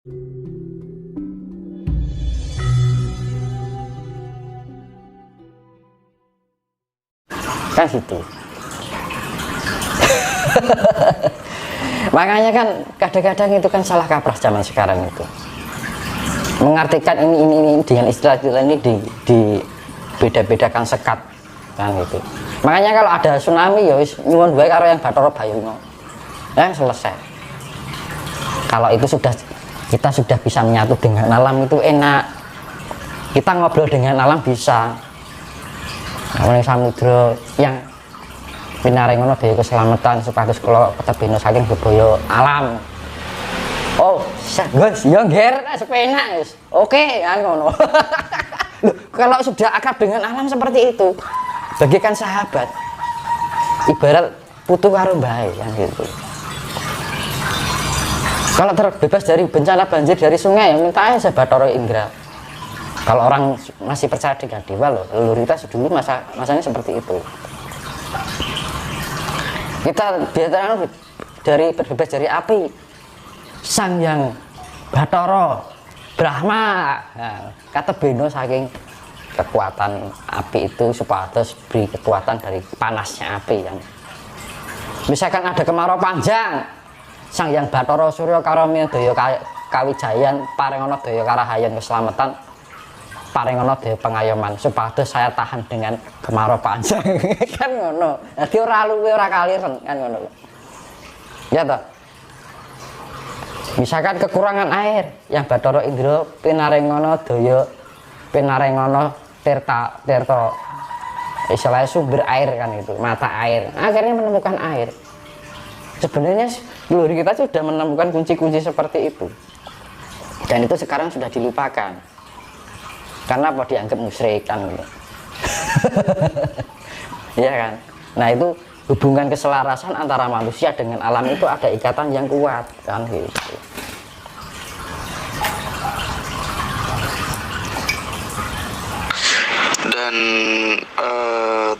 Kan gitu. Makanya kan kadang-kadang itu kan salah kaprah zaman sekarang itu, mengartikan ini dengan istilah ini di beda-bedakan sekat kan gitu. Makanya kalau ada tsunami ya nyuwun bae karo yang Bathara Bayuna, yang selesai. Kalau itu kita sudah bisa menyatu dengan alam, itu enak, kita ngobrol dengan alam bisa. Namanya samudra yang pinaring ngono daya keselamatan supados kula ketebino saking bebaya alam. Oh, Gus, yo ngger sepenak wis. Oke, kan ngono. Kalau sudah akrab dengan alam seperti itu, bagikan sahabat. Ibarat putu karo mbae kan gitu. Kalau terbebas dari bencana banjir dari sungai, ya minta aja Bathara Indra. Kalau orang masih percaya dengan dewa loh, leluhur kita dulu masanya seperti itu. Kita biasanya berbebas dari api, sang yang Bathara Brahma, nah, kata beno saking kekuatan api itu supados beri kekuatan dari panasnya api kan. Misalkan ada kemarau panjang, sang yang Bathara Surya Karamya daya kawijayan paringono daya karahayan keselamatan, paringono daya pengayoman supados saya tahan dengan kemarau panjang. Kan ngono. Dadi ora luwe ora kaliren kan ngono. Ya toh. Misalkan kekurangan air, yang Bathara Indra pinarengono daya pinarengono tirta istilahnya sumber air kan itu, mata air. Akhirnya menemukan air. Sebenarnya leluhur kita sudah menemukan kunci-kunci seperti itu. Dan itu sekarang sudah dilupakan. Karena apa? Dianggap musyrik kan gitu. Iya kan. Nah itu hubungan keselarasan antara manusia dengan alam itu ada ikatan yang kuat kan gitu. Dan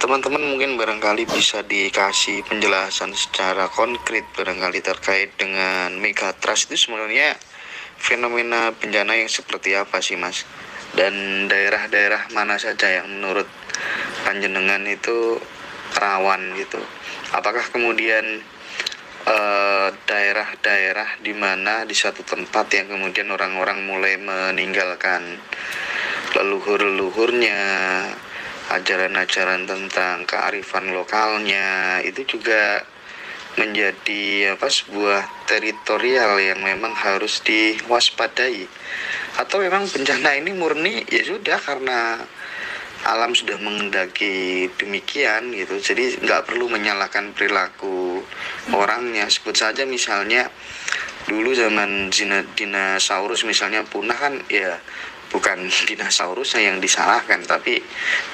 teman-teman mungkin barangkali bisa dikasih penjelasan secara konkret barangkali terkait dengan megatrust itu sebenarnya fenomena bencana yang seperti apa sih Mas? Dan daerah-daerah mana saja yang menurut panjenengan itu rawan gitu? Apakah kemudian daerah-daerah di mana di satu tempat yang kemudian orang-orang mulai meninggalkan leluhur-leluhurnya, ajaran-ajaran tentang kearifan lokalnya, itu juga menjadi sebuah teritorial yang memang harus diwaspadai? Atau memang bencana ini murni ya sudah karena alam sudah mengendaki demikian gitu, jadi nggak perlu menyalahkan perilaku orangnya. Sebut saja misalnya dulu zaman dinosaurus misalnya punah kan, ya bukan dinosaurusnya yang disalahkan, tapi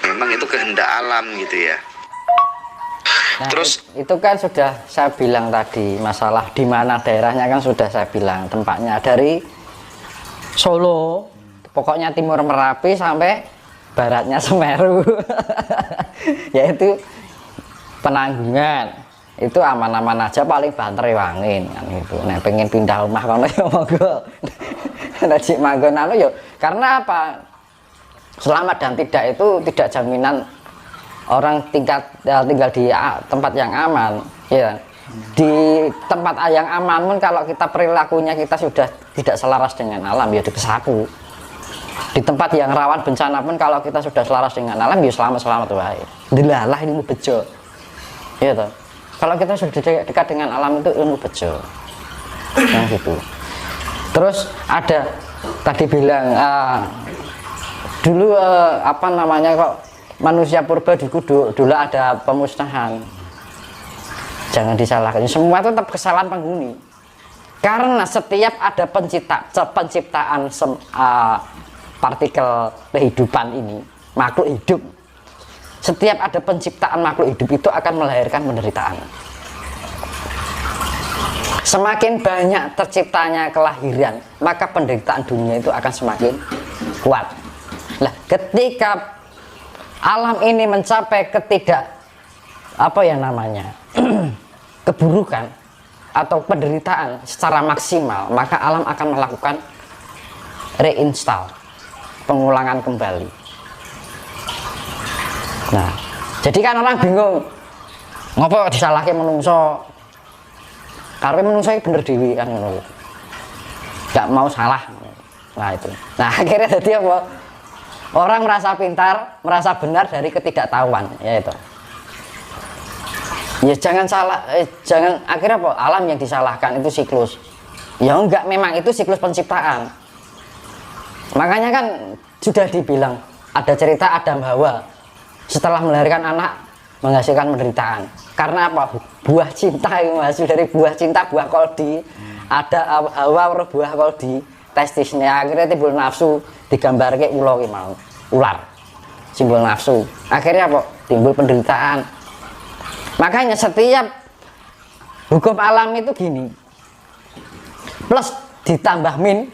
memang itu kehendak alam gitu ya. Nah, Terus itu kan sudah saya bilang tadi, masalah di mana daerahnya kan sudah saya bilang tempatnya dari Solo, pokoknya timur Merapi sampai baratnya Semeru. Yaitu Penanggungan. Itu aman-aman aja, paling banter wangin kan gitu. Nah, pengen pindah rumah kono ya monggo. Najik manggon anu ya, karena apa? Selamat dan tidak itu tidak jaminan orang tinggal di tempat yang aman, ya. Di tempat yang aman pun kalau kita perilakunya kita sudah tidak selaras dengan alam ya dipesaku. Di tempat yang rawan bencana pun kalau kita sudah selaras dengan alam ya selamat wae. Dilalah ini bejo. Ya toh. Kalau kita sudah dekat dengan alam itu ilmu bejo. Yang gitu. Terus ada tadi bilang dulu apa namanya kok manusia purba dulu ada pemusnahan. Jangan disalahkan. Semua itu tetap kesalahan penghuni. Karena setiap ada penciptaan partikel kehidupan ini, makhluk hidup. Setiap ada penciptaan makhluk hidup itu akan melahirkan penderitaan. Semakin banyak terciptanya kelahiran, maka penderitaan dunia itu akan semakin kuat. Nah, ketika alam ini mencapai keburukan, atau penderitaan secara maksimal, maka alam akan melakukan reinstall, pengulangan kembali. Nah, jadi kan orang bingung, ngopo disalahke menungso, karena menungso itu bener dewi kan, nggak mau salah. Nah itu, nah akhirnya jadi apa? Orang merasa pintar, merasa benar dari ketidaktahuan, yaitu. Ya jangan salah, jangan akhirnya apa? Alam yang disalahkan itu siklus. Ya enggak, memang itu siklus penciptaan. Makanya kan sudah dibilang ada cerita Adam Hawa setelah melahirkan anak menghasilkan penderitaan. Karena apa? Buah cinta itu hasil dari buah cinta, buah koldi. Ada Hawa buah koldi, testisnya akhirnya timbul nafsu, digambar kayak ular, simbol nafsu. Akhirnya apa? Timbul penderitaan. Makanya setiap hukum alam itu gini, plus ditambah min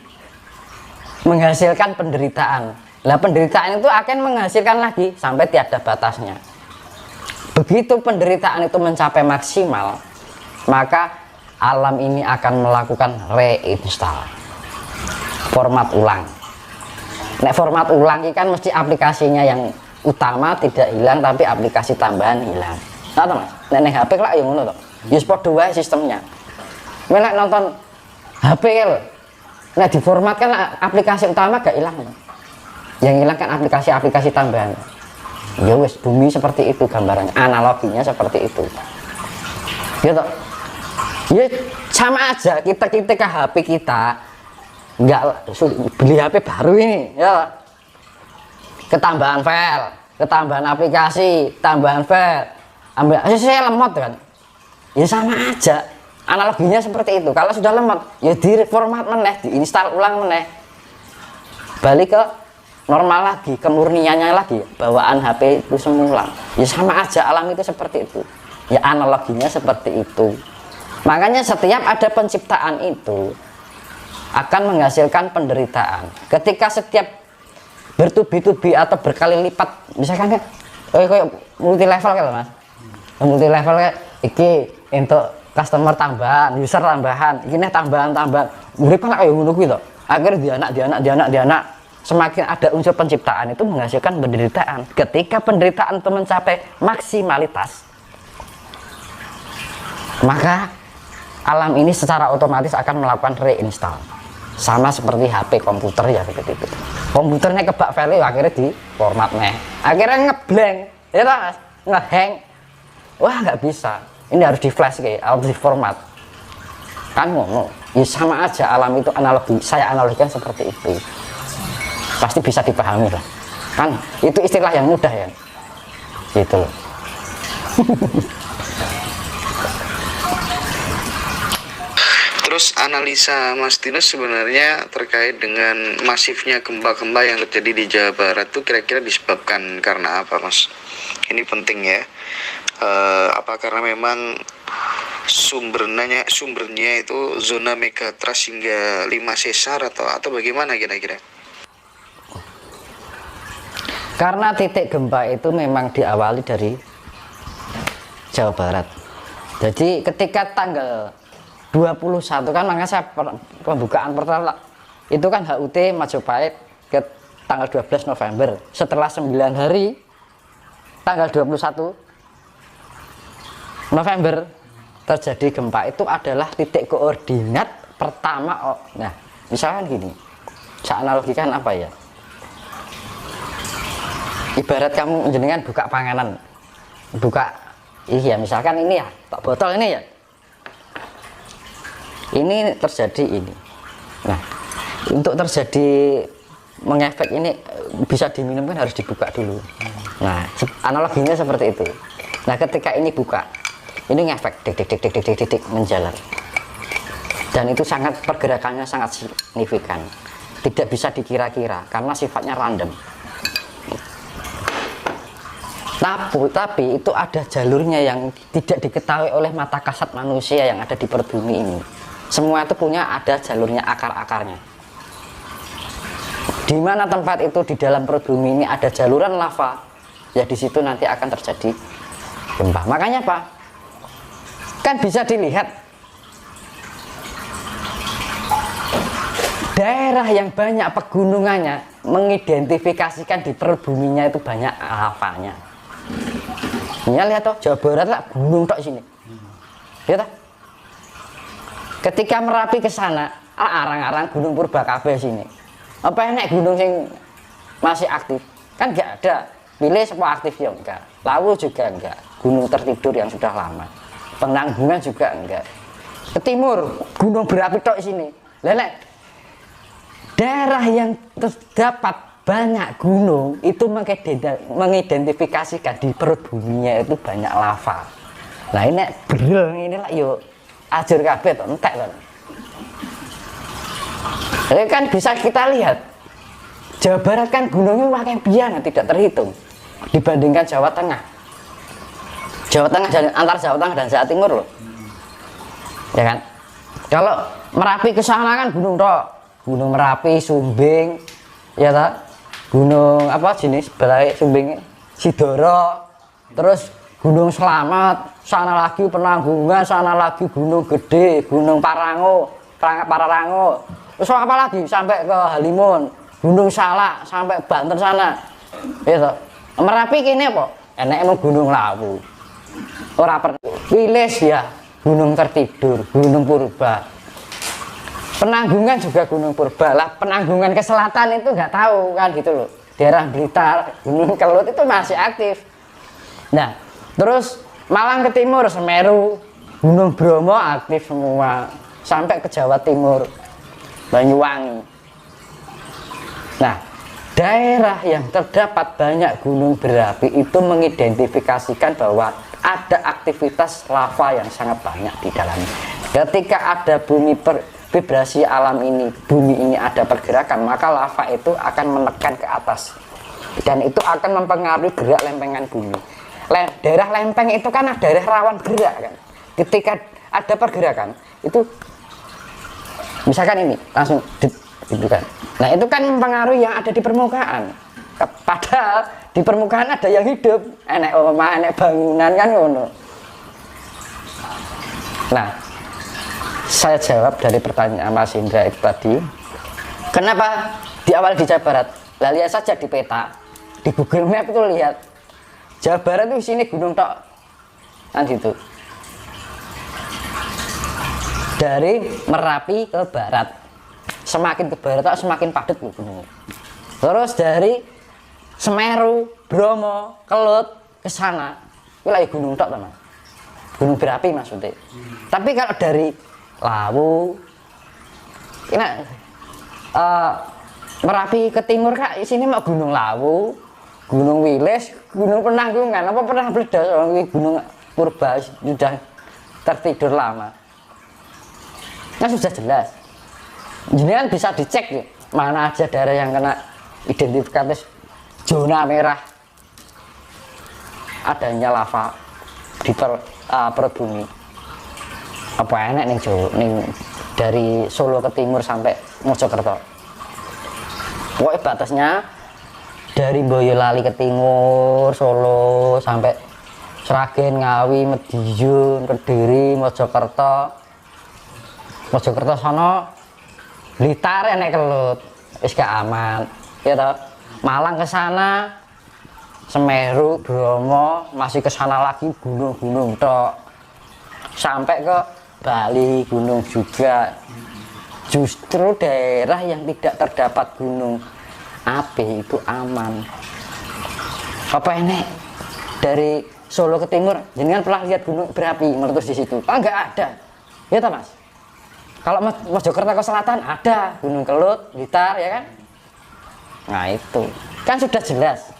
menghasilkan penderitaan. Nah penderitaan itu akan menghasilkan lagi sampai tiada batasnya. Begitu penderitaan itu mencapai maksimal, maka alam ini akan melakukan reinstall, format ulang. Nek format ulang ini kan mesti aplikasinya yang utama tidak hilang, tapi aplikasi tambahan hilang. Nah, mas, nek HP lah yang ngono toh. Ya padha wae sistemnya. Nek nonton HP lho. Nek diformat kan aplikasi utama gak hilang. Yang hilang kan aplikasi-aplikasi tambahan. Ya wis, bumi seperti itu gambarannya, analoginya seperti itu. Gitu. Ya sama aja kita ketika HP kita nggak beli HP baru ini ya, ketambahan file, ketambahan aplikasi, tambahan file, ambil saya lemot kan, ya sama aja analoginya seperti itu. Kalau sudah lemot ya diformat meneh, diinstal ulang meneh, balik ke normal lagi, kemurniannya lagi, bawaan HP itu semula. Ya sama aja, alam itu seperti itu ya, analoginya seperti itu. Makanya setiap ada penciptaan itu akan menghasilkan penderitaan. Ketika setiap bertubi-tubi atau berkali lipat, misalkan kan kayak multi level kan mas, multi level kayak iki untuk customer tambahan, user tambahan, ini tambahan murid kan kayak ngono kuwi to. Akhirnya dia anak semakin ada unsur penciptaan itu menghasilkan penderitaan. Ketika penderitaan itu mencapai maksimalitas, maka alam ini secara otomatis akan melakukan reinstall. Sama seperti HP komputer ya seperti itu. Komputernya kebak file akhirnya di format nih. Akhirnya ngeblank, ya mas, ngehang. Wah nggak bisa. Ini harus di flash kayak, harus di format. Kan ngono. Ya sama aja, alam itu analogi. Saya analogikan seperti itu. Pasti bisa dipahami lah. Kan itu istilah yang mudah ya. Gitu loh. Terus analisa Mas Dinas sebenarnya terkait dengan masifnya gempa-gempa yang terjadi di Jawa Barat tuh kira-kira disebabkan karena apa Mas? Ini penting ya. Apa karena memang sumbernya itu zona megatrust hingga 5 sesar atau bagaimana kira-kira? Karena titik gempa itu memang diawali dari Jawa Barat. Jadi ketika tanggal 21 kan, makanya saya pembukaan pertama itu kan HUT Majapahit ke tanggal 12 November. Setelah 9 hari tanggal 21 November terjadi gempa, itu adalah titik koordinat pertama. Nah misalkan gini, saya analogikan apa ya, ibarat kamu jenengan buka panganan, buka iya misalkan ini ya, tak botol ini ya, ini terjadi ini. Nah untuk terjadi mengefek ini bisa diminum kan harus dibuka dulu. Nah analoginya seperti itu. Nah ketika ini buka, ini ngefek dik menjalar, dan itu sangat, pergerakannya sangat signifikan, tidak bisa dikira-kira karena sifatnya random. Tapi itu ada jalurnya yang tidak diketahui oleh mata kasat manusia yang ada di perbumi ini. Semua itu punya ada jalurnya, akar-akarnya. Di mana tempat itu di dalam perut bumi ini ada jaluran lava, ya di situ nanti akan terjadi gempa. Makanya apa? Kan bisa dilihat daerah yang banyak pegunungannya mengidentifikasikan di perut buminya itu banyak lavanya. Ya lihat toh, Jawa Barat lah gunung tok sini. Lihat toh. Ketika Merapi ke sana, arang-arang gunung purba kabeh sini. Apa enek gunung sing masih aktif? Kan enggak ada. Pilih semua aktif ya enggak. Lawu juga enggak. Gunung tertidur yang sudah lama. Penanggungan juga enggak. Ke timur, gunung berapi tok sini. Lelek. Daerah yang terdapat banyak gunung itu mengidentifikasikan di perut buminya itu banyak lava. Nah ini beril ini lah yuk ajur kabeh to entek kan. Jadi kan bisa kita lihat Jawa Barat kan gunungnya wakai biana tidak terhitung dibandingkan Jawa Tengah. Jawa Tengah dan antar Jawa Tengah dan Jawa Timur loh. Ya kan? Kalau Merapi ke sana kan gunung tok. Gunung Merapi, Sumbing, ya tak? Gunung apa jenis belai Sumbing, Sidoro, terus Gunung Selamat, sana lagi Penanggungan, sana lagi Gunung Gede, Gunung Parango, Pararango, terus apa lagi sampai ke Halimun, Gunung Salak sampai Banten sana, ya tak? Merapi kini apa? Enak emang Gunung Lawu, ora pernah. Wilis ya, Gunung Tertidur, Gunung Purba. Penanggungan juga Gunung Purba lah. Penanggungan ke selatan itu nggak tahu kan gitu loh. Daerah Blitar, Gunung Kelut itu masih aktif. Nah, terus Malang ke timur, Semeru, Gunung Bromo aktif semua sampai ke Jawa Timur, Banyuwangi. Nah, daerah yang terdapat banyak gunung berapi itu mengidentifikasikan bahwa ada aktivitas lava yang sangat banyak di dalamnya. Ketika ada vibrasi alam ini, bumi ini ada pergerakan, maka lava itu akan menekan ke atas dan itu akan mempengaruhi gerak lempengan bumi. Daerah lempeng itu kan daerah rawan gerak kan. Ketika ada pergerakan itu misalkan ini langsung gitu kan. Nah itu kan mempengaruhi yang ada di permukaan. Padahal di permukaan ada yang hidup, enek omah, enek bangunan kan ngono. Nah, saya jawab dari pertanyaan Mas Indra itu tadi. Kenapa di awal di Jawa Barat? Lah lihat saja di peta, di Google Map itu lihat Jawa Barat itu sini gunung tok, kan gitu. Dari Merapi ke barat, semakin ke barat semakin padat gunungnya. Terus dari Semeru, Bromo, Kelut ke sana, itu lagi gunung tok teman, gunung berapi maksudnya. Tapi kalau dari Lawu, ini Merapi ke timur kak, sini mau Gunung Lawu, Gunung Wilis, Gunung Penanggungan, apa pernah meledak Gunung Purba sudah tertidur lama. Nah sudah jelas. Jadi kan bisa dicek ya, mana aja daerah yang kena identifikasi zona merah adanya lava di perut bumi. Apa enak nih Jawa, nih dari Solo ke timur sampai Mojokerto. Pokoknya batasnya dari Boyolali ke timur, Solo sampai Sragen, Ngawi, Madiun, Kediri, Mojokerto sana Blitar enek Kelut, wis gak aman, ya toh. Malang ke sana, Semeru, Bromo, masih ke sana lagi gunung-gunung tok. Sampai ke Bali gunung juga. Justru daerah yang tidak terdapat gunung api itu aman. Apa ini dari Solo ke timur, jenengan pernah lihat gunung berapi meletus di situ? Ah nggak ada, ya toh Mas. Kalau Mojokerto ke selatan ada Gunung Kelut, Blitar ya kan. Nah itu kan sudah jelas.